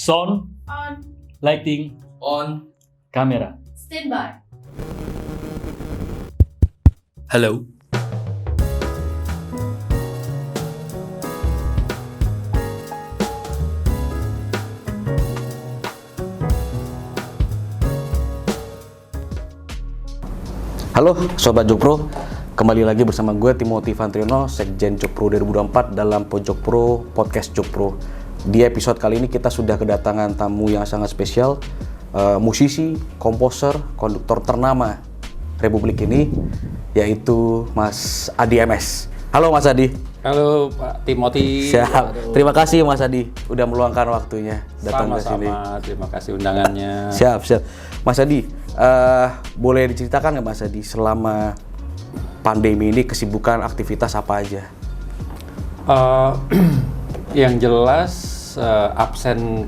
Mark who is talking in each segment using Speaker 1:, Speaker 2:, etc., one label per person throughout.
Speaker 1: Sound,
Speaker 2: On.
Speaker 1: lighting,
Speaker 3: On.
Speaker 1: kamera.
Speaker 2: Standby.
Speaker 1: Halo.
Speaker 3: Halo Sobat Jokpro, kembali lagi bersama gue Timothy Vantrino, Sekjen Jokpro 2024 dalam Pojok Pro Podcast Jokpro. Di episode kali ini kita sudah kedatangan tamu yang sangat spesial, musisi, komposer, konduktor ternama Republik ini, yaitu Mas Adi MS. Halo Mas Adi.
Speaker 4: Halo Pak Timothy.
Speaker 3: Siap. Terima kasih Mas Adi udah meluangkan waktunya datang ke sini.
Speaker 4: Sama-sama, terima kasih undangannya.
Speaker 3: Siap. Mas Adi, boleh diceritakan nggak Mas Adi selama pandemi ini kesibukan aktivitas apa aja?
Speaker 4: Yang jelas absen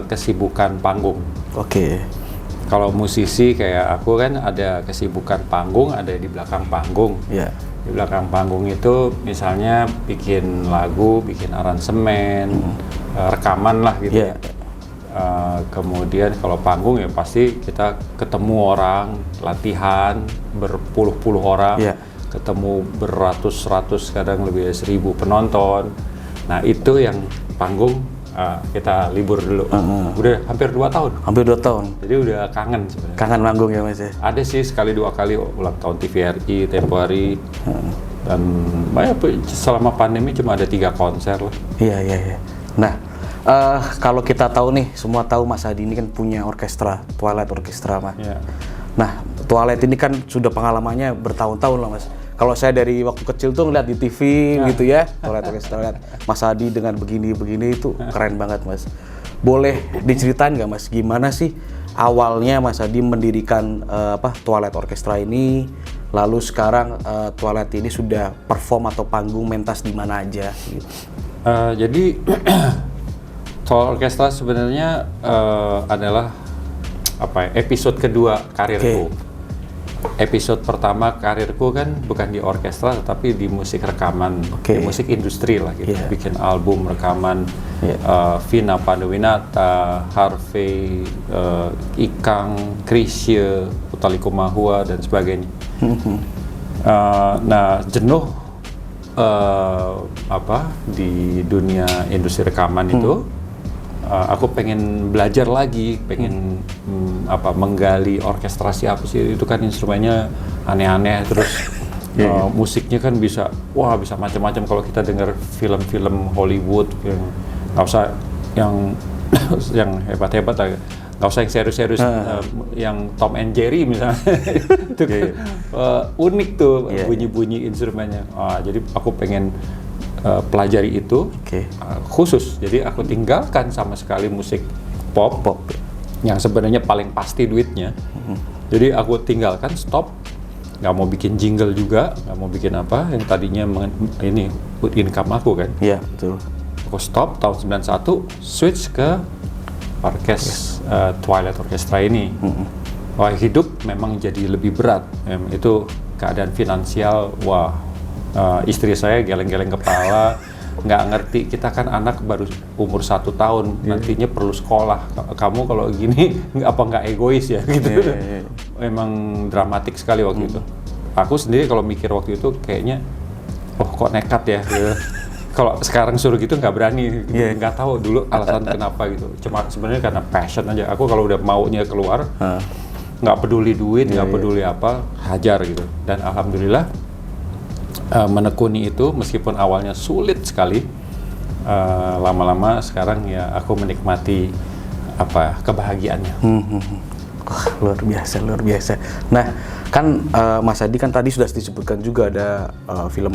Speaker 4: kesibukan panggung.
Speaker 3: Oke.
Speaker 4: Kalau musisi kayak aku kan ada kesibukan panggung, ada di belakang panggung.
Speaker 3: Iya.
Speaker 4: Di belakang panggung itu misalnya bikin lagu, bikin aransemen, rekaman lah gitu.
Speaker 3: Iya.
Speaker 4: Kemudian kalau panggung ya pasti kita ketemu orang, latihan berpuluh-puluh orang, ketemu beratus-ratus, kadang lebih dari 1.000 penonton. Nah itu yang panggung kita libur dulu. Udah hampir 2 tahun.
Speaker 3: Hampir 2 tahun.
Speaker 4: Jadi udah kangen sebenarnya.
Speaker 3: Kangen manggung ya Mas ya?
Speaker 4: Ada sih sekali 2 kali ulang tahun TVRI, tempo hari. Dan selama pandemi cuma ada 3 konser lah.
Speaker 3: Iya. Nah, kalau kita tahu nih, semua tahu Mas Adi ini kan punya orkestra, Twilight Orchestra Mas.
Speaker 4: Yeah.
Speaker 3: Nah, Twilight ini kan sudah pengalamannya bertahun-tahun lah Mas. Kalau saya dari waktu kecil tuh ngeliat di TV gitu ya, Twilight Orchestra, lihat Mas Adi dengan begini-begini itu keren banget Mas. Boleh diceritain nggak Mas, gimana sih awalnya Mas Adi mendirikan Twilight Orchestra ini, lalu sekarang Twilight ini sudah perform atau panggung mentas di mana aja gitu.
Speaker 4: Jadi Twilight Orchestra sebenarnya adalah episode kedua karirku. Episode pertama karirku kan bukan di orkestra tetapi di musik rekaman, di musik industri lah gitu. Bikin album rekaman, Vina Panduwinata, Harvey, Ikang, Krisye, Utha Likumahua dan sebagainya. Nah jenuh di dunia industri rekaman itu. Aku pengen belajar lagi, pengen menggali orkestrasi apa sih, itu kan instrumennya aneh-aneh, terus musiknya kan bisa macam-macam. Kalau kita dengar film-film Hollywood yang nggak usah yang hebat-hebat lah, nggak usah yang serius-serius, yang Tom and Jerry misalnya, itu kan unik tuh bunyi-bunyi instrumennya. Jadi aku pengen pelajari itu khusus, jadi aku tinggalkan sama sekali musik pop yang sebenarnya paling pasti duitnya. Jadi aku tinggalkan, stop, nggak mau bikin jingle juga, nggak mau bikin apa yang tadinya ini income aku kan.
Speaker 3: Iya betul.
Speaker 4: Aku stop tahun 91, switch ke Twilight Orchestra ini. Hidup memang jadi lebih berat. Itu keadaan finansial, istri saya geleng-geleng kepala, nggak ngerti, kita kan anak baru umur 1 tahun, nantinya perlu sekolah, kamu kalau gini nggak egois ya gitu. Memang dramatik sekali waktu itu. Aku sendiri kalau mikir waktu itu kayaknya, kok nekat ya gitu. Kalau sekarang suruh gitu nggak berani, nggak tahu dulu alasan kenapa gitu. Cuma sebenarnya karena passion aja. Aku kalau udah maunya keluar, nggak peduli duit, nggak peduli apa, hajar gitu. Dan alhamdulillah menekuni itu, meskipun awalnya sulit sekali, lama-lama sekarang ya aku menikmati kebahagiaannya.
Speaker 3: Wah, luar biasa. Nah, kan Mas Adi kan tadi sudah disebutkan juga ada film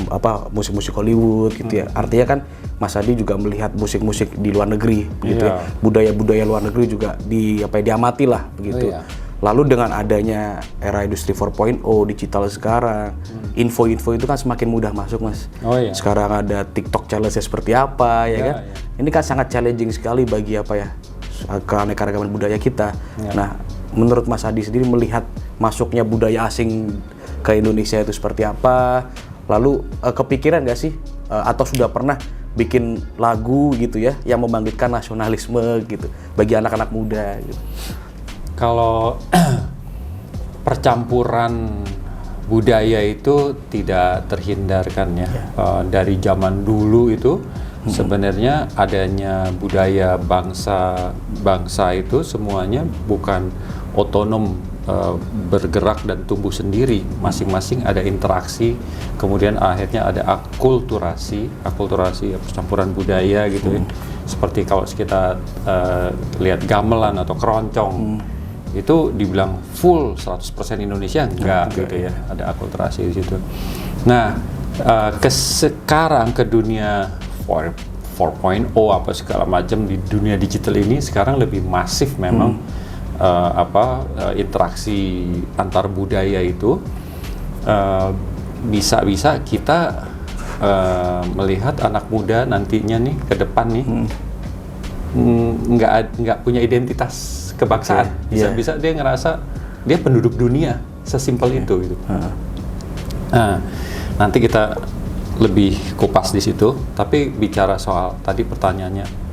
Speaker 3: musik-musik Hollywood gitu ya. Artinya kan Mas Adi juga melihat musik-musik di luar negeri gitu ya. Budaya-budaya luar negeri juga diamati lah begitu. Lalu dengan adanya era industri 4.0 digital sekarang, info-info itu kan semakin mudah masuk Mas. Sekarang ada TikTok challenge seperti apa ya kan? Ini kan sangat challenging sekali bagi keanekaragaman budaya kita. Nah, menurut Mas Adi sendiri melihat masuknya budaya asing ke Indonesia itu seperti apa? Lalu kepikiran nggak sih atau sudah pernah bikin lagu gitu ya yang membangkitkan nasionalisme gitu bagi anak-anak muda gitu.
Speaker 4: Kalau percampuran budaya itu tidak terhindarkan ya. Dari zaman dulu itu sebenarnya adanya budaya bangsa itu semuanya bukan otonom, bergerak dan tumbuh sendiri, masing-masing ada interaksi, kemudian akhirnya ada akulturasi percampuran budaya gitu ya. Seperti kalau kita lihat gamelan atau keroncong, itu dibilang full 100% Indonesia enggak gitu ya, ada akulturasi di situ. Nah, sekarang ke dunia 4.0 apa segala macam di dunia digital ini sekarang lebih masif memang. Interaksi antar budaya itu bisa kita melihat anak muda nantinya nih ke depan nih nggak punya identitas kebangsaan. Bisa dia ngerasa dia penduduk dunia, sesimpel itu gitu. Nah, nanti kita lebih kupas di situ. Tapi bicara soal tadi pertanyaannya,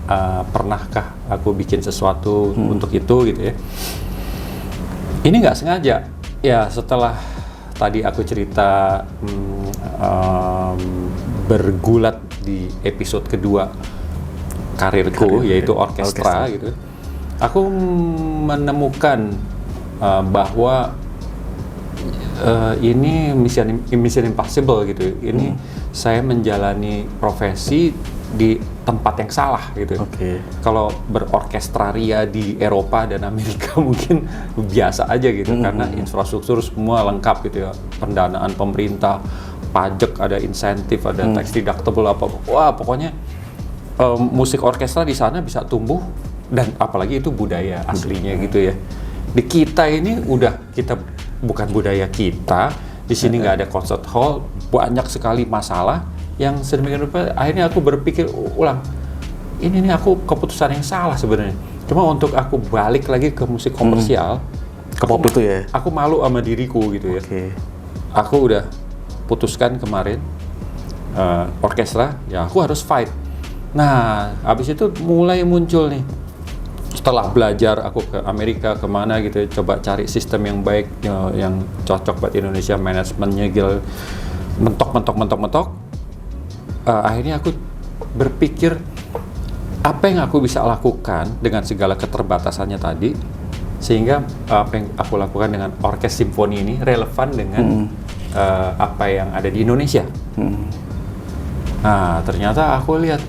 Speaker 4: pernahkah aku bikin sesuatu untuk itu gitu ya? Ini nggak sengaja ya, setelah tadi aku cerita bergulat di episode kedua karirku yaitu orkestra gitu, aku menemukan bahwa ini mission impossible gitu. Ini saya menjalani profesi di tempat yang salah gitu. Kalau berorkestraria di Eropa dan Amerika mungkin biasa aja gitu, karena infrastruktur semua lengkap gitu ya, pendanaan pemerintah, pajak, ada insentif, ada tax deductible apa, wah pokoknya musik orkestra di sana bisa tumbuh, dan apalagi itu budaya aslinya gitu ya. Di kita ini kita bukan budaya kita, di sini nggak ada concert hall, banyak sekali masalah yang sedemikian rupa. Akhirnya aku berpikir ulang, ini aku keputusan yang salah sebenarnya. Cuma untuk aku balik lagi ke musik komersial,
Speaker 3: ke pop itu ya,
Speaker 4: aku malu sama diriku gitu ya. Aku udah putuskan kemarin orkestra, ya aku harus fight. Nah, habis itu mulai muncul nih, setelah belajar aku ke Amerika kemana gitu ya, coba cari sistem yang baik, yang cocok buat Indonesia, manajemennya mentok. Akhirnya aku berpikir apa yang aku bisa lakukan dengan segala keterbatasannya tadi, sehingga apa yang aku lakukan dengan orkes simfoni ini relevan dengan apa yang ada di Indonesia. Nah, ternyata aku lihat,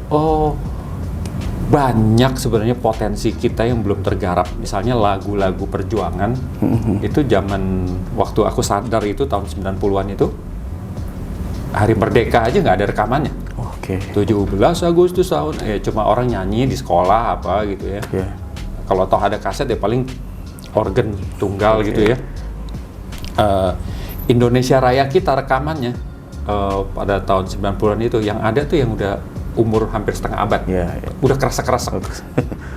Speaker 4: banyak sebenarnya potensi kita yang belum tergarap. Misalnya lagu-lagu perjuangan, itu zaman waktu aku sadar itu tahun 90-an itu, Hari Merdeka aja nggak ada rekamannya. 17 Agustus tahun, cuma orang nyanyi di sekolah apa gitu ya. Kalau toh ada kaset ya paling organ tunggal gitu ya. Indonesia Raya kita rekamannya pada tahun 90-an itu, yang ada tuh yang udah umur hampir setengah abad, udah kerasa-kerasa.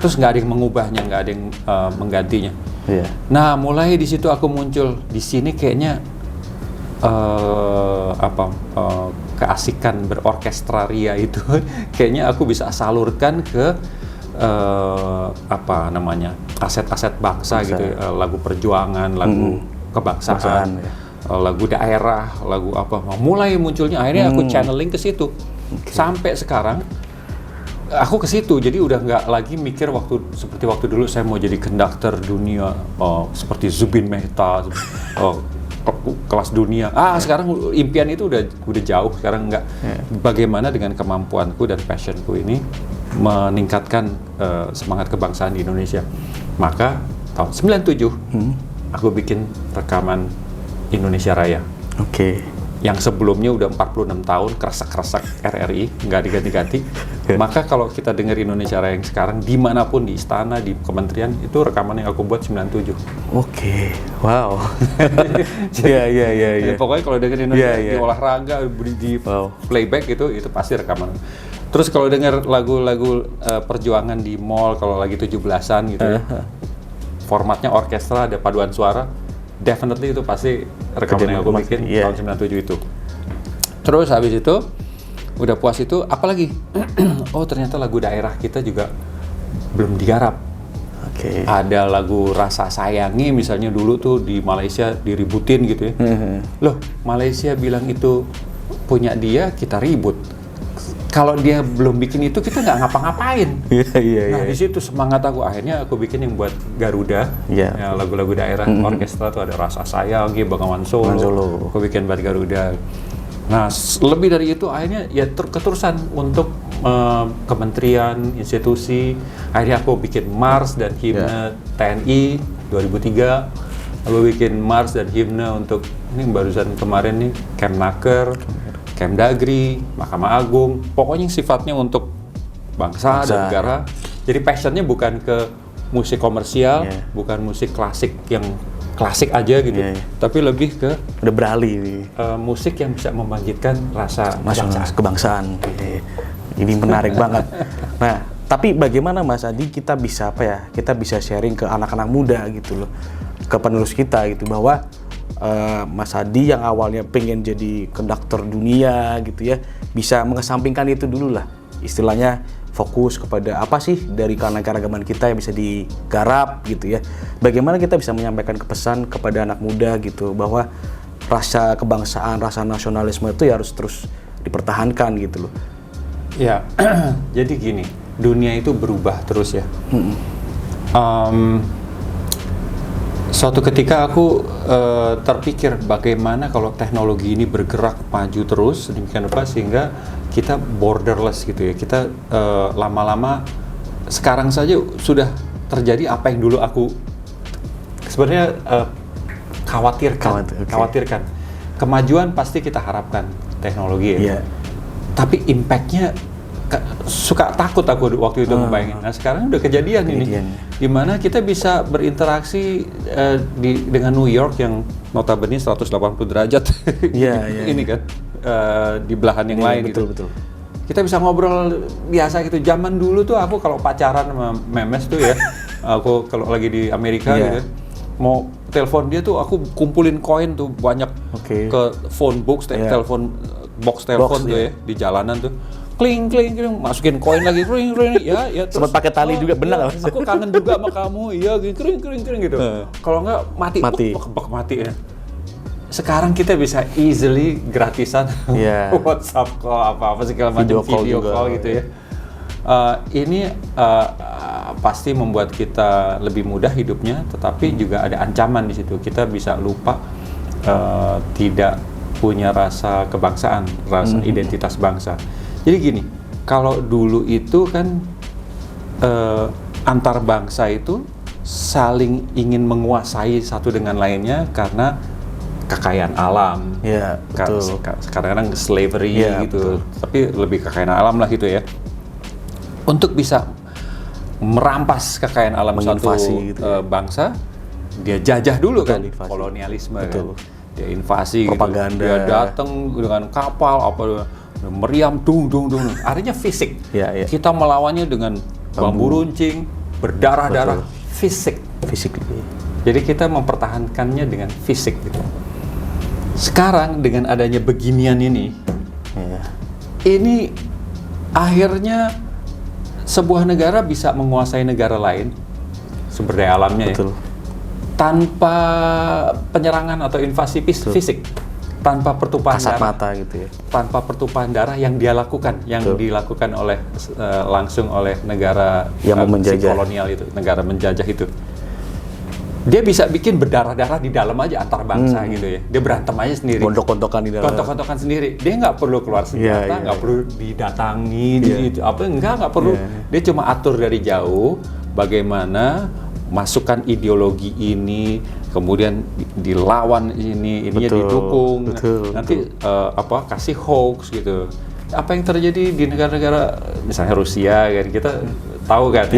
Speaker 4: Terus nggak ada yang mengubahnya, nggak ada yang menggantinya. Nah, mulai di situ aku muncul di sini kayaknya keasikan berorkestraria itu kayaknya aku bisa salurkan ke aset-aset bangsa gitu, lagu perjuangan, lagu kebangsaan, lagu daerah, lagu apa. Mulai munculnya, akhirnya aku channeling ke situ. Sampai sekarang aku ke situ, jadi udah nggak lagi mikir seperti waktu dulu saya mau jadi konduktor dunia, seperti Zubin Mehta, kelas dunia. Sekarang impian itu udah jauh. Sekarang nggak. Bagaimana dengan kemampuanku dan passionku ini meningkatkan semangat kebangsaan di Indonesia. Maka tahun 97 aku bikin rekaman Indonesia Raya. Yang sebelumnya udah 46 tahun kresek-kresek RRI, nggak diganti-ganti. Maka kalau kita dengar Indonesia Raya yang sekarang, dimanapun, di istana, di kementerian, itu rekaman yang aku buat 97.
Speaker 3: Wow.
Speaker 4: Pokoknya kalau dengar Indonesia di olahraga, di playback itu pasti rekaman. Terus kalau dengar lagu-lagu perjuangan di mall, kalau lagi 17-an gitu ya, formatnya orkestra, ada paduan suara, definitely itu pasti rekaman yang aku bikin tahun 97 itu. Terus habis itu Udah puas itu, apalagi? Oh ternyata lagu daerah kita juga belum digarap.
Speaker 3: Oke.
Speaker 4: Ada lagu Rasa Sayangi misalnya dulu tuh di Malaysia diributin gitu ya. Loh, Malaysia bilang itu punya dia, kita ribut. Kalau dia belum bikin itu, kita nggak ngapa-ngapain.
Speaker 3: Iya.
Speaker 4: Nah, di situ semangat aku. Akhirnya aku bikin yang buat Garuda.
Speaker 3: Iya.
Speaker 4: Ya, lagu-lagu daerah, orkestra tuh ada Rasa Sayangi, Bengawan Solo. Aku bikin buat Garuda. Nah, lebih dari itu akhirnya ya keterusan untuk kementerian, institusi. Akhirnya aku bikin Mars dan himne TNI 2003. Lalu bikin Mars dan himne untuk ini barusan kemarin nih Kemnaker, Kemdagri, Mahkamah Agung. Pokoknya sifatnya untuk bangsa dan negara. Jadi passionnya bukan ke musik komersial, bukan musik klasik yang klasik aja gitu, tapi lebih ke
Speaker 3: udah beralih
Speaker 4: musik yang bisa membangkitkan rasa
Speaker 3: kebangsaan. Ini menarik banget. Nah, tapi bagaimana Mas Adi kita bisa kita bisa sharing ke anak-anak muda gitu loh, ke penerus kita gitu, bahwa Mas Adi yang awalnya pengen jadi konduktor dunia gitu ya, bisa mengesampingkan itu dulu lah, istilahnya fokus kepada apa sih dari keanekaragaman kita yang bisa digarap gitu ya. Bagaimana kita bisa menyampaikan pesan kepada anak muda gitu, bahwa rasa kebangsaan, rasa nasionalisme itu ya harus terus dipertahankan gitu loh.
Speaker 4: Ya, jadi gini, dunia itu berubah terus ya. Suatu ketika aku terpikir bagaimana kalau teknologi ini bergerak maju terus demikian rupa sehingga kita borderless gitu ya. Kita lama-lama sekarang saja sudah terjadi apa yang dulu aku sebenarnya khawatirkan. Kemajuan pasti kita harapkan teknologi ya. Tapi impact-nya suka takut aku waktu itu membayangin. Nah sekarang udah kejadian ini, dimana kita bisa berinteraksi dengan New York yang notabene 180 derajat ini kan di belahan yang lain
Speaker 3: betul,
Speaker 4: gitu. Kita bisa ngobrol biasa gitu. Zaman dulu tuh aku kalau pacaran sama Memes tuh ya, aku kalau lagi di Amerika gitu, mau telepon dia tuh aku kumpulin koin tuh banyak ke phone box, telepon box telepon tuh ya di jalanan tuh. Kling, masukin koin lagi, kring, ya terus
Speaker 3: sempat pakai tali juga, benar.
Speaker 4: Aku kangen juga sama kamu, iya, kring gitu. Kalau nggak mati ya. Sekarang kita bisa easily gratisan WhatsApp call apa segala macam video call gitu ya. Ini pasti membuat kita lebih mudah hidupnya, tetapi juga ada ancaman di situ. Kita bisa lupa tidak punya rasa kebangsaan, rasa identitas bangsa. Jadi gini, kalau dulu itu kan antar bangsa itu saling ingin menguasai satu dengan lainnya karena kekayaan alam.
Speaker 3: Iya, betul.
Speaker 4: Kadang-kadang slavery gitu, betul. Tapi lebih kekayaan alam lah gitu ya. Untuk bisa merampas kekayaan alam satu gitu bangsa, dia jajah dulu kan, kolonialisme kan. Dia invasi
Speaker 3: propaganda.
Speaker 4: Gitu. Dia datang dengan kapal meriam dung. Artinya fisik. Kita melawannya dengan bambu runcing, berdarah-darah, fisik. Jadi kita mempertahankannya dengan fisik gitu. Sekarang dengan adanya beginian ini akhirnya sebuah negara bisa menguasai negara lain sumber daya alamnya tanpa penyerangan atau invasi fisik. Tanpa pertumpahan darah,
Speaker 3: mata gitu ya.
Speaker 4: Tanpa pertumpahan darah yang dia lakukan, dilakukan oleh langsung oleh negara yang kolonial itu, negara menjajah itu. Dia bisa bikin berdarah-darah di dalam aja antar bangsa gitu ya. Dia berantem aja sendiri.
Speaker 3: Kontok-kontokan di dalam.
Speaker 4: Kontok-kontokan sendiri. Dia nggak perlu keluar senjata, nggak perlu didatangi, nggak perlu. Dia cuma atur dari jauh bagaimana masukkan ideologi ini, kemudian dilawan ininya didukung, nanti kasih hoax gitu. Apa yang terjadi di negara-negara misalnya Rusia kan, kita tahu kan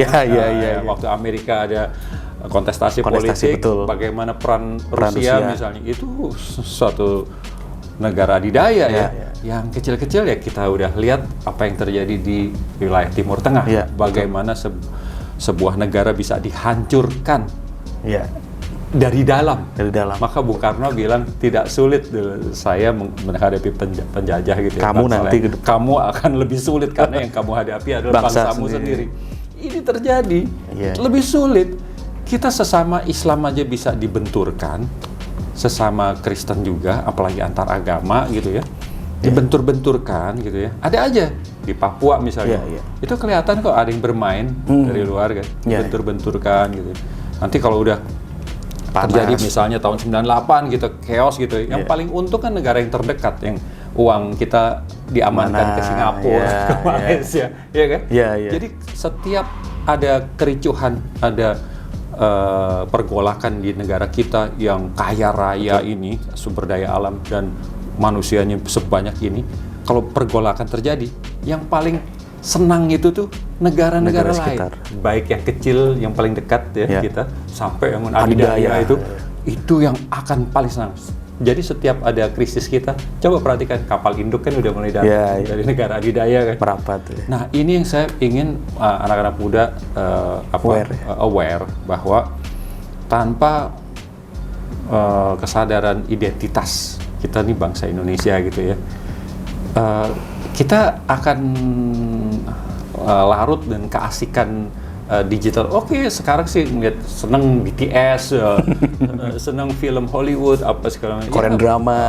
Speaker 4: waktu Amerika ada kontestasi politik, bagaimana peran Rusia misalnya, itu suatu negara adidaya yang kecil-kecil ya, kita udah lihat apa yang terjadi di wilayah Timur Tengah, bagaimana sebuah negara bisa dihancurkan dari dalam.
Speaker 3: Dari dalam.
Speaker 4: Maka Bung Karno bilang tidak sulit saya menghadapi penjajah gitu ya.
Speaker 3: Kamu
Speaker 4: bangsa
Speaker 3: nanti
Speaker 4: lain. Kamu akan lebih sulit karena yang kamu hadapi adalah
Speaker 3: Bangsa
Speaker 4: bangsamu
Speaker 3: sendiri.
Speaker 4: sendiri. Ini terjadi
Speaker 3: Iya.
Speaker 4: lebih sulit. Kita sesama Islam aja bisa dibenturkan, sesama Kristen juga, apalagi antar agama gitu ya, dibentur-benturkan gitu ya. Ada aja di Papua misalnya,
Speaker 3: Iya, iya.
Speaker 4: itu kelihatan kok ada yang bermain dari luar kan,
Speaker 3: Iya.
Speaker 4: bentur-benturkan gitu. Nanti kalau udah
Speaker 3: Panas.
Speaker 4: terjadi misalnya tahun 98 gitu, chaos gitu, yang
Speaker 3: Iya.
Speaker 4: paling untung kan negara yang terdekat, yang uang kita diamankan
Speaker 3: Mana?
Speaker 4: ke Singapura,
Speaker 3: Iya,
Speaker 4: ke Malaysia, ya kan?
Speaker 3: Iya, iya.
Speaker 4: Jadi setiap ada kericuhan, ada pergolakan di negara kita yang kaya raya ini, sumber daya alam dan manusianya sebanyak ini, kalau pergolakan terjadi, yang paling senang itu tuh negara-negara
Speaker 3: Negara
Speaker 4: lain,
Speaker 3: sekitar.
Speaker 4: baik yang kecil, yang paling dekat ya
Speaker 3: Ya.
Speaker 4: kita, sampai yang
Speaker 3: Adidaya.
Speaker 4: adidaya itu yang akan paling senang. Jadi setiap ada krisis kita, coba perhatikan kapal induk kan udah mulai datang
Speaker 3: Ya, ya.
Speaker 4: dari negara adidaya kan.
Speaker 3: Merapat. Ya.
Speaker 4: Nah, ini yang saya ingin anak-anak muda aware bahwa tanpa kesadaran identitas kita nih bangsa Indonesia gitu ya, kita akan larut dan keasikan digital. Oke, sekarang sih ngeliat seneng BTS, seneng film Hollywood, apa segala macam.
Speaker 3: Korean drama.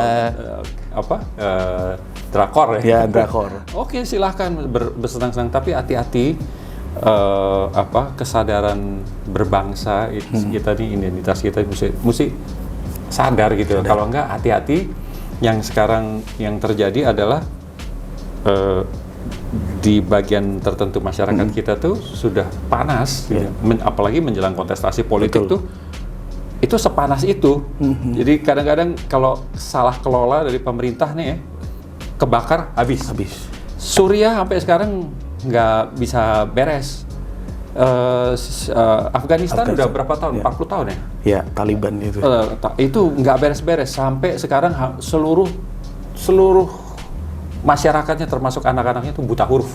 Speaker 4: Drakor ya.
Speaker 3: Ya, drakor.
Speaker 4: Oke, silahkan bersenang-senang, tapi hati-hati kesadaran berbangsa kita nih, identitas kita mesti sadar gitu. Kalau enggak, hati-hati. Yang sekarang yang terjadi adalah di bagian tertentu masyarakat kita tuh sudah panas, gitu. Apalagi menjelang kontestasi politik tuh itu sepanas itu. Jadi kadang-kadang kalau salah kelola dari pemerintah nih ya, kebakar habis. Suriah sampai sekarang nggak bisa beres. Afghanistan udah berapa tahun? 40 tahun ya?
Speaker 3: Ya, Taliban itu.
Speaker 4: Itu nggak beres-beres sampai sekarang seluruh masyarakatnya termasuk anak-anaknya itu buta huruf.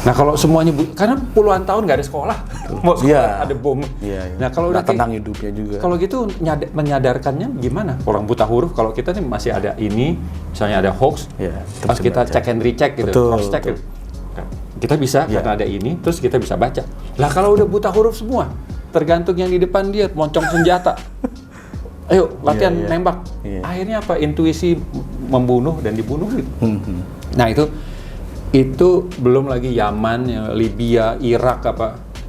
Speaker 4: Nah kalau semuanya karena puluhan tahun nggak ada sekolah, mau sekolah ada bom.
Speaker 3: Iya.
Speaker 4: Nah kalau udah
Speaker 3: tenang hidupnya juga.
Speaker 4: Kalau gitu menyadarkannya gimana? Orang buta huruf kalau kita nih masih ada ini, misalnya ada hoax, pas kita check and recheck gitu, cross check gitu. Kita bisa karena ada ini, terus kita bisa baca. Lah kalau udah buta huruf semua, tergantung yang di depan dia moncong senjata. Ayo latihan nembak. Akhirnya apa? Intuisi membunuh dan dibunuh gitu. Nah itu belum lagi Yaman, Libya, Irak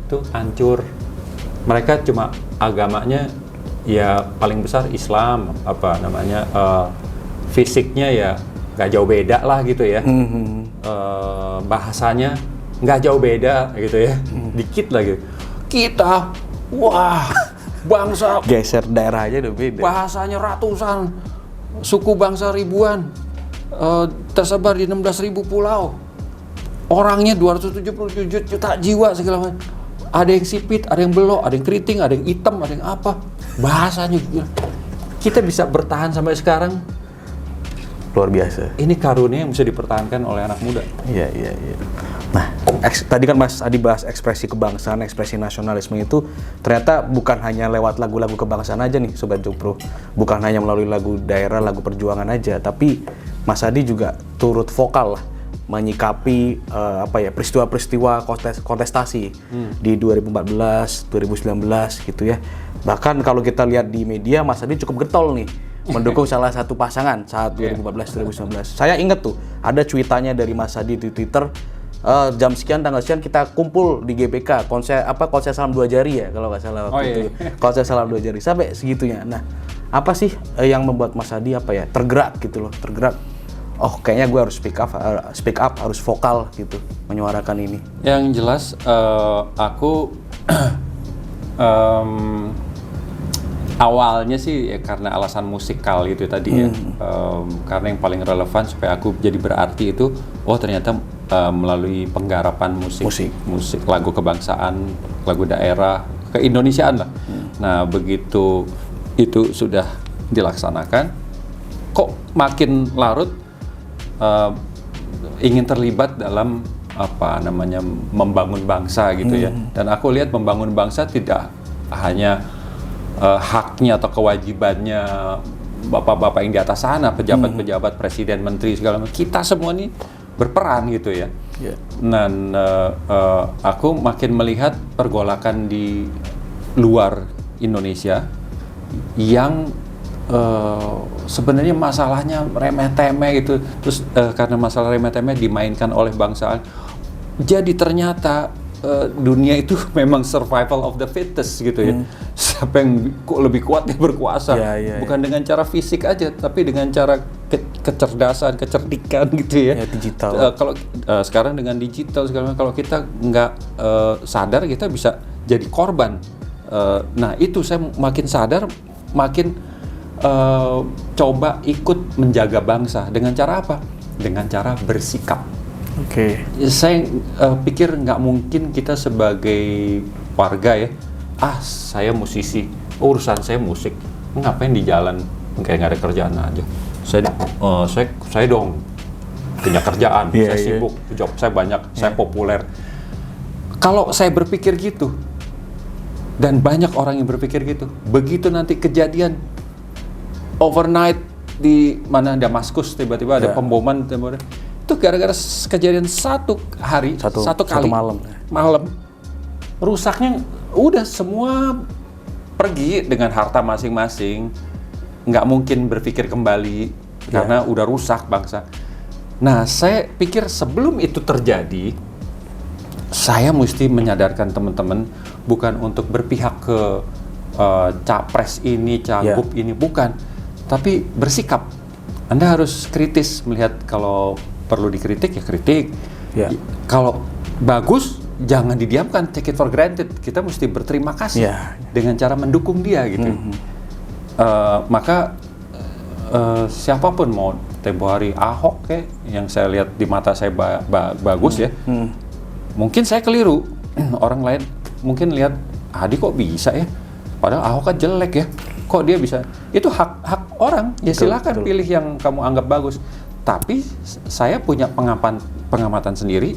Speaker 4: itu hancur. Mereka cuma agamanya ya paling besar Islam, fisiknya ya nggak jauh beda lah gitu ya. Bahasanya nggak jauh beda gitu ya. Dikit lagi. Kita, wah, bangsa
Speaker 3: geser daerah aja udah beda.
Speaker 4: Bahasanya ratusan, suku bangsa ribuan, tersebar di 16.000 pulau. Orangnya 277 juta jiwa segala macam. Ada yang sipit, ada yang belok, ada yang keriting, ada yang hitam, ada yang apa. Bahasanya gila. Kita bisa bertahan sampai sekarang.
Speaker 3: Luar biasa.
Speaker 4: Ini karunia yang bisa dipertahankan oleh anak muda.
Speaker 3: Iya. Nah, tadi kan Mas Adi bahas ekspresi kebangsaan, ekspresi nasionalisme itu ternyata bukan hanya lewat lagu-lagu kebangsaan aja nih Sobat Jokpro. Bukan hanya melalui lagu daerah, lagu perjuangan aja, tapi Mas Adi juga turut vokal lah menyikapi peristiwa-peristiwa kontestasi di 2014, 2019 gitu ya. Bahkan kalau kita lihat di media, Mas Adi cukup getol nih mendukung salah satu pasangan saat 2014-2019. Saya ingat tuh ada cuitannya dari Mas Adi di Twitter, jam sekian tanggal sekian kita kumpul di GBK konser salam dua jari ya kalau nggak salah waktu itu. Konser salam dua jari sampai segitunya. Nah, apa sih yang membuat Mas Adi tergerak gitu loh, tergerak. Oh, kayaknya gue harus speak up, harus vokal gitu, menyuarakan ini.
Speaker 4: Yang jelas aku awalnya sih ya karena alasan musikal itu tadi ya, karena yang paling relevan supaya aku jadi berarti itu, ternyata melalui penggarapan musik lagu kebangsaan, lagu daerah, keindonesiaan lah. Nah begitu itu sudah dilaksanakan, kok makin larut ingin terlibat dalam membangun bangsa gitu ya. Dan aku lihat membangun bangsa tidak hanya haknya atau kewajibannya bapak-bapak yang di atas sana, pejabat-pejabat, presiden, menteri segala macam. Kita semua nih berperan gitu ya.
Speaker 3: Yeah.
Speaker 4: Dan aku makin melihat pergolakan di luar Indonesia yang sebenarnya masalahnya remeh-temeh gitu. Terus karena masalah remeh-temeh dimainkan oleh bangsa. Jadi ternyata dunia itu memang survival of the fittest gitu ya. Siapa yang lebih kuat dia berkuasa. Bukan dengan cara fisik aja, tapi dengan cara kecerdasan, kecerdikan gitu ya.
Speaker 3: Digital.
Speaker 4: Kalau sekarang dengan digital segala macam, kalau kita nggak sadar kita bisa jadi korban. Nah itu saya makin sadar, makin coba ikut menjaga bangsa. Dengan cara apa? Dengan cara bersikap.
Speaker 3: Oke.
Speaker 4: Saya pikir nggak mungkin kita sebagai warga ya, saya musisi, urusan saya musik, ngapain di jalan kayak nggak ada kerjaan aja. Saya dong punya kerjaan, saya sibuk, job saya banyak, saya populer. Kalau saya berpikir gitu, dan banyak orang yang berpikir gitu, begitu nanti kejadian overnight di mana Damaskus tiba-tiba ada pemboman, itu gara-gara kejadian satu kali malam rusaknya udah semua pergi dengan harta masing-masing, nggak mungkin berpikir kembali karena udah rusak bangsa. Nah saya pikir sebelum itu terjadi saya mesti menyadarkan teman-teman bukan untuk berpihak ke capres ini, cagup ini, bukan, tapi bersikap. Anda harus kritis melihat kalau perlu dikritik ya kritik. Kalau bagus jangan didiamkan, take it for granted. Kita mesti berterima kasih dengan cara mendukung dia gitu. Maka siapapun mau tempo hari Ahok kayak yang saya lihat di mata saya bagus ya. Mungkin saya keliru. Orang lain mungkin lihat Adi kok bisa ya. Padahal Ahok kan jelek ya. Kok dia bisa? Itu hak orang. Ya silakan pilih yang kamu anggap bagus. Tapi saya punya pengamatan sendiri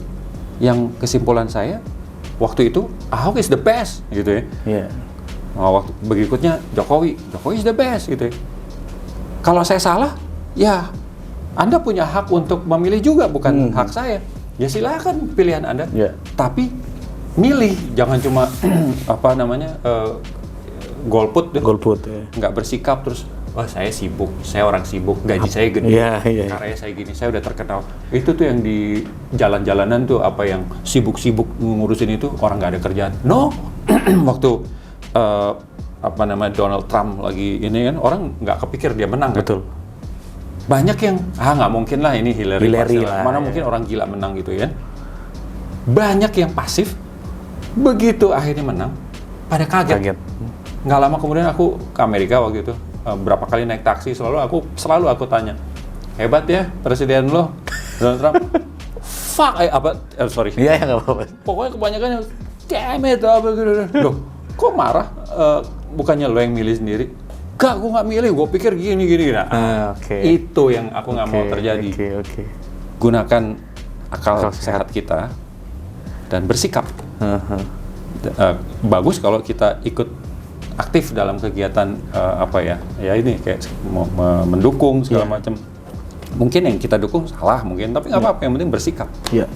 Speaker 4: yang kesimpulan saya waktu itu Ahok is the best gitu ya. Waktu berikutnya Jokowi is the best gitu ya. Kalau saya salah, ya Anda punya hak untuk memilih juga, bukan hak saya. Ya silakan pilihan Anda. Tapi milih, jangan cuma golput nggak bersikap terus. Wah saya sibuk, saya orang sibuk, gaji saya gede, karya saya gini, saya udah terkenal. Itu tuh yang di jalan-jalanan tuh apa yang sibuk-sibuk ngurusin itu orang nggak ada kerjaan. No, waktu Donald Trump lagi ini kan orang nggak kepikir dia menang.
Speaker 3: Betul.
Speaker 4: Banyak yang nggak mungkin lah ini Hillary lah, mana mungkin orang gila menang gitu ya. Banyak yang pasif, begitu akhirnya menang, pada kaget. Nggak lama kemudian aku ke Amerika waktu itu. Berapa kali naik taksi selalu aku tanya, hebat ya presiden lo Donald Trump. Sorry.
Speaker 3: Iya nggak apa-apa.
Speaker 4: Pokoknya kebanyakan damn it loh, kok marah? Bukannya lo yang milih sendiri? Gak, gue nggak milih. Gue pikir gini. Nah, itu yang aku nggak mau terjadi. Gunakan akal sehat kita dan bersikap. Bagus kalau kita ikut aktif dalam kegiatan ini kayak mendukung segala macam. Mungkin yang kita dukung salah mungkin, tapi nggak apa-apa, yang penting bersikap. Iya.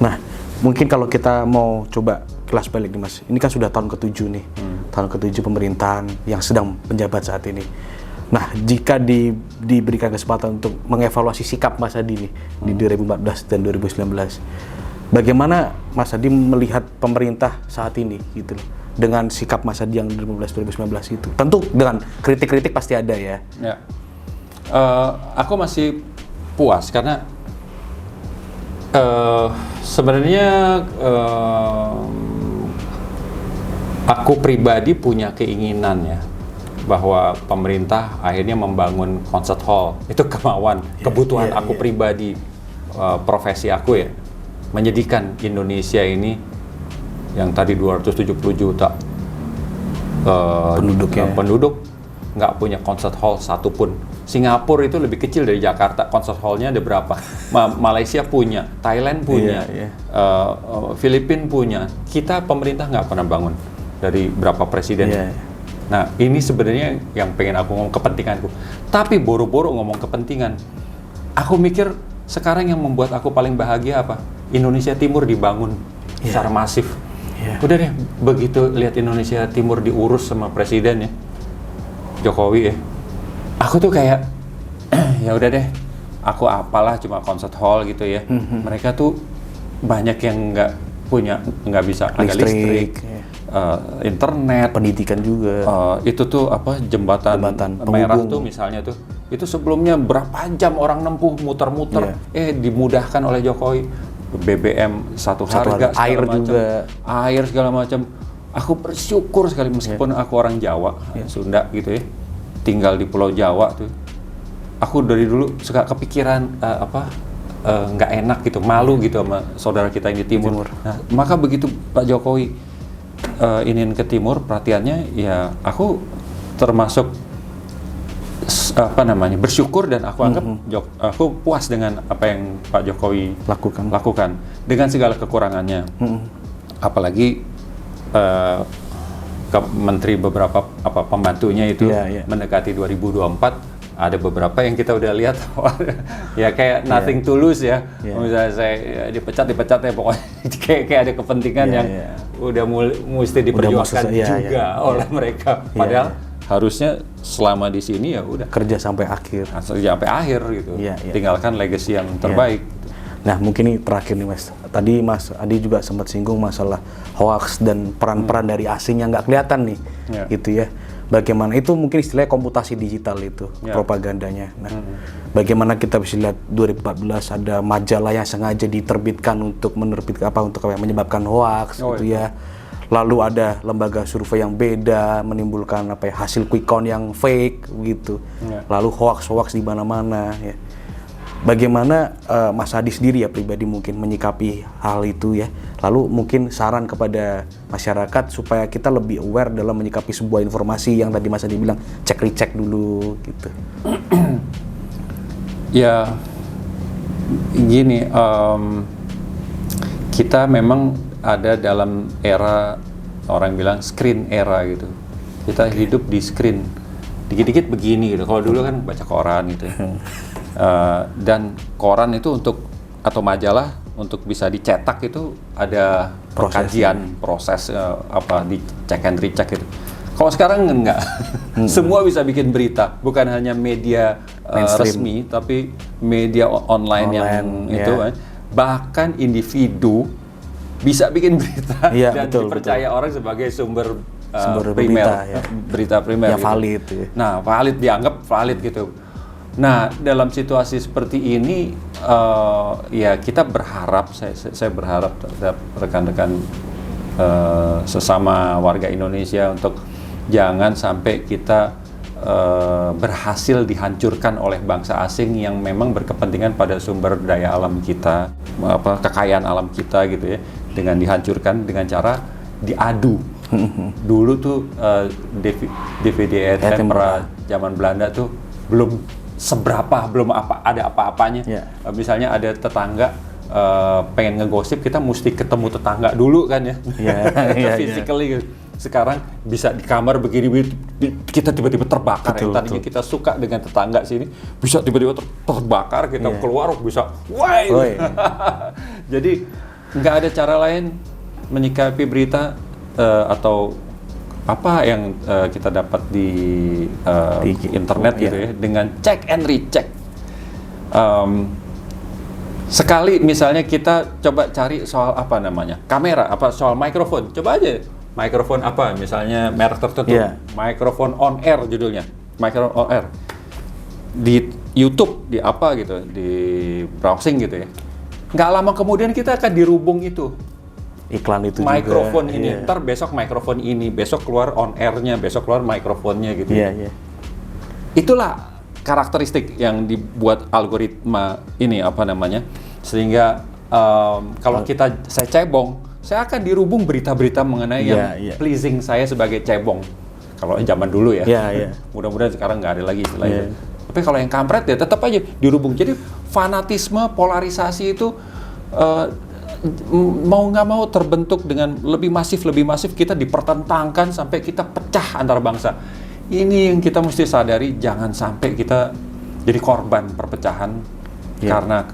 Speaker 3: Nah, mungkin kalau kita mau coba kelas balik nih Mas, ini kan sudah tahun ke-7 nih, tahun ke-7 pemerintahan yang sedang menjabat saat ini. Nah, jika diberikan kesempatan untuk mengevaluasi sikap Mas Adi nih di 2014 dan 2019, bagaimana Mas Adi melihat pemerintah saat ini gitu loh? Dengan sikap Mas Adi yang 2015-2019 itu. Tentu dengan kritik-kritik pasti ada ya.
Speaker 4: Aku masih puas karena sebenarnya aku pribadi punya keinginan ya bahwa pemerintah akhirnya membangun concert hall. Itu kemauan, kebutuhan aku pribadi, profesi aku ya. Menjadikan Indonesia ini yang tadi 270 juta penduduk nggak punya concert hall satupun. Singapura itu lebih kecil dari Jakarta, concert hallnya ada berapa? Malaysia punya, Thailand punya, Filipina punya. Kita pemerintah nggak pernah bangun dari berapa presiden. Nah, ini sebenarnya yang pengen aku ngomong kepentinganku. Tapi boro-boro ngomong kepentingan, aku mikir sekarang yang membuat aku paling bahagia apa? Indonesia Timur dibangun secara masif. Udah deh, begitu lihat Indonesia Timur diurus sama presiden ya, Jokowi ya, aku tuh kayak ya udah deh, aku apalah cuma concert hall gitu ya. Mereka tuh banyak yang nggak bisa ada listrik. Internet,
Speaker 3: pendidikan juga.
Speaker 4: Itu tuh apa jembatan merah
Speaker 3: penghubung.
Speaker 4: tuh misalnya tuh, itu sebelumnya berapa jam orang nempuh muter-muter, dimudahkan oleh Jokowi. BBM satu harga,
Speaker 3: air
Speaker 4: macam,
Speaker 3: juga,
Speaker 4: air segala macam. Aku bersyukur sekali meskipun aku orang Jawa, Sunda gitu ya, tinggal di Pulau Jawa tuh. Aku dari dulu suka kepikiran nggak enak gitu, malu gitu sama saudara kita yang di timur. Nah, maka begitu Pak Jokowi ingin ke timur, perhatiannya ya aku termasuk bersyukur dan aku anggap aku puas dengan apa yang Pak Jokowi lakukan dengan segala kekurangannya. Apalagi menteri beberapa pembantunya itu mendekati 2024, ada beberapa yang kita udah lihat ya kayak nothing to lose ya. Misalnya saya dipecat ya pokoknya kayak ada kepentingan yang udah mesti diperjuangkan juga oleh mereka. Padahal harusnya selama di sini ya udah
Speaker 3: kerja sampai akhir
Speaker 4: gitu. Tinggalkan legacy yang terbaik.
Speaker 3: Nah, mungkin ini terakhir nih Mas. Tadi Mas Adi juga sempat singgung masalah hoax dan peran-peran dari asing yang nggak kelihatan nih, gitu ya. Bagaimana itu mungkin istilahnya komputasi digital itu propagandanya. Nah, bagaimana kita bisa lihat 2014 ada majalah yang sengaja diterbitkan untuk menyebabkan hoax gitu ya. Lalu ada lembaga survei yang beda menimbulkan hasil quick count yang fake gitu. Lalu hoax di mana-mana ya. Bagaimana Mas Adi sendiri ya pribadi mungkin menyikapi hal itu ya. Lalu mungkin saran kepada masyarakat supaya kita lebih aware dalam menyikapi sebuah informasi yang tadi Mas Adi bilang cek-recek dulu gitu.
Speaker 4: Ya gini, kita memang ada dalam era orang bilang screen era gitu. Kita hidup di screen, dikit-dikit begini gitu. Kalau dulu kan baca koran gitu ya. Dan koran itu atau majalah untuk bisa dicetak itu ada proses di check and recheck gitu. Kalau sekarang enggak, semua bisa bikin berita, bukan hanya media resmi, tapi media online yang itu kan. Bahkan individu bisa bikin berita dan dipercaya orang sebagai sumber primer, berita primer
Speaker 3: yang valid.
Speaker 4: Gitu. Nah, dianggap valid gitu. Nah, dalam situasi seperti ini, ya kita berharap, saya berharap terhadap rekan-rekan sesama warga Indonesia untuk jangan sampai kita berhasil dihancurkan oleh bangsa asing yang memang berkepentingan pada sumber daya alam kita, kekayaan alam kita gitu ya, dengan dihancurkan dengan cara diadu. Dulu tuh DVD era zaman Belanda tuh belum ada apa-apanya. Misalnya ada tetangga pengen ngegosip, kita mesti ketemu tetangga dulu kan ya. Physically gitu. Sekarang bisa di kamar begini kita tiba-tiba terbakar. Tadinya kita suka dengan tetangga sini, bisa tiba-tiba terbakar, kita keluar bisa Jadi nggak ada cara lain menyikapi berita atau apa yang kita dapat di internet gitu ya, dengan check and recheck. Sekali misalnya kita coba cari soal kamera, soal mikrofon, coba aja mikrofon misalnya merek tertentu, mikrofon on air judulnya, mikrofon on air di YouTube, di browsing gitu ya. Nggak lama kemudian kita akan dirubung itu.
Speaker 3: Iklan itu
Speaker 4: mikrofon
Speaker 3: juga.
Speaker 4: Ini, ntar besok mikrofon ini, besok keluar on air-nya, besok keluar mikrofonnya gitu. Itulah karakteristik yang dibuat algoritma ini sehingga kalau saya cebong, saya akan dirubung berita-berita mengenai yang pleasing saya sebagai cebong. Kalau zaman dulu ya. Mudah-mudahan sekarang nggak ada lagi istilah itu. Tapi kalau yang kampret ya tetap aja dirubung. Jadi fanatisme, polarisasi itu mau nggak mau terbentuk dengan lebih masif kita dipertentangkan sampai kita pecah antar bangsa. Ini yang kita mesti sadari, jangan sampai kita jadi korban perpecahan karena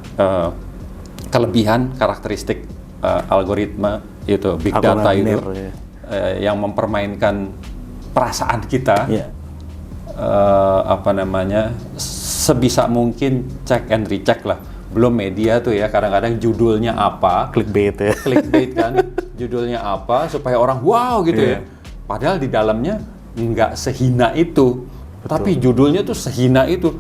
Speaker 4: kelebihan karakteristik algoritma itu, big data itu yang mempermainkan perasaan kita. Sebisa mungkin check and recheck lah. Belum media tuh ya, kadang-kadang judulnya apa,
Speaker 3: clickbait
Speaker 4: kan, judulnya apa supaya orang wow gitu ya, padahal di dalamnya nggak sehina itu. Tapi judulnya tuh sehina itu,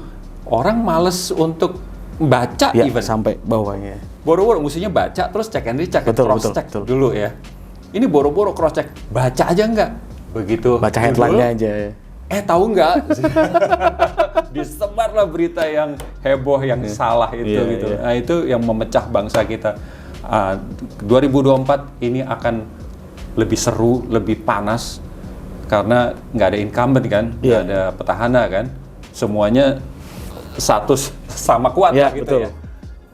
Speaker 4: orang males untuk baca even
Speaker 3: sampai bawahnya.
Speaker 4: Boro-boro mestinya baca terus check and recheck, cross check dulu ya. Ini boro-boro cross check, baca aja nggak begitu,
Speaker 3: baca headline-nya aja.
Speaker 4: Tahu nggak? Disebarlah berita yang heboh, yang salah itu gitu. Nah, itu yang memecah bangsa kita. 2024 ini akan lebih seru, lebih panas karena nggak ada incumbent kan, nggak ada petahana kan. Semuanya satu sama kuat lah gitu ya.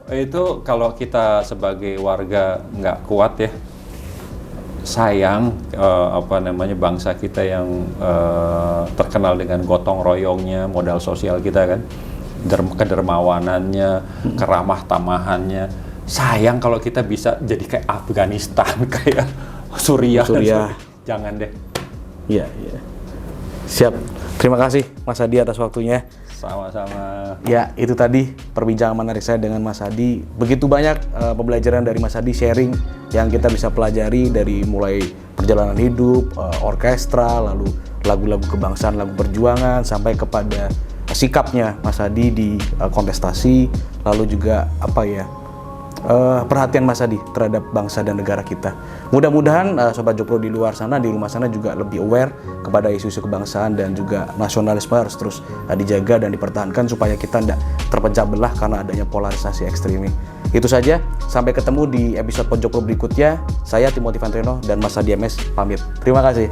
Speaker 4: Itu kalau kita sebagai warga nggak kuat ya, sayang bangsa kita yang terkenal dengan gotong royongnya, modal sosial kita kan, kedermawanannya, keramah tamahannya. Sayang kalau kita bisa jadi kayak Afghanistan, kayak Suriah. Jangan deh.
Speaker 3: Iya. Siap. Terima kasih Mas Hadi atas waktunya.
Speaker 4: Sama-sama.
Speaker 3: Ya, itu tadi perbincangan menarik saya dengan Mas Hadi. Begitu banyak pembelajaran dari Mas Hadi, sharing yang kita bisa pelajari dari mulai perjalanan hidup, orkestra, lalu lagu-lagu kebangsaan, lagu perjuangan, sampai kepada sikapnya Mas Hadi di kontestasi, lalu juga perhatian Mas Hadi terhadap bangsa dan negara kita. Mudah-mudahan Sobat Jopro di luar sana, di rumah sana juga lebih aware kepada isu-isu kebangsaan dan juga nasionalisme harus terus dijaga dan dipertahankan supaya kita tidak terpecah belah karena adanya polarisasi ekstrim ini. Itu saja, sampai ketemu di episode Pojok Pro berikutnya. Saya Timothy Vantreno dan Mas Hadi MS pamit. Terima kasih.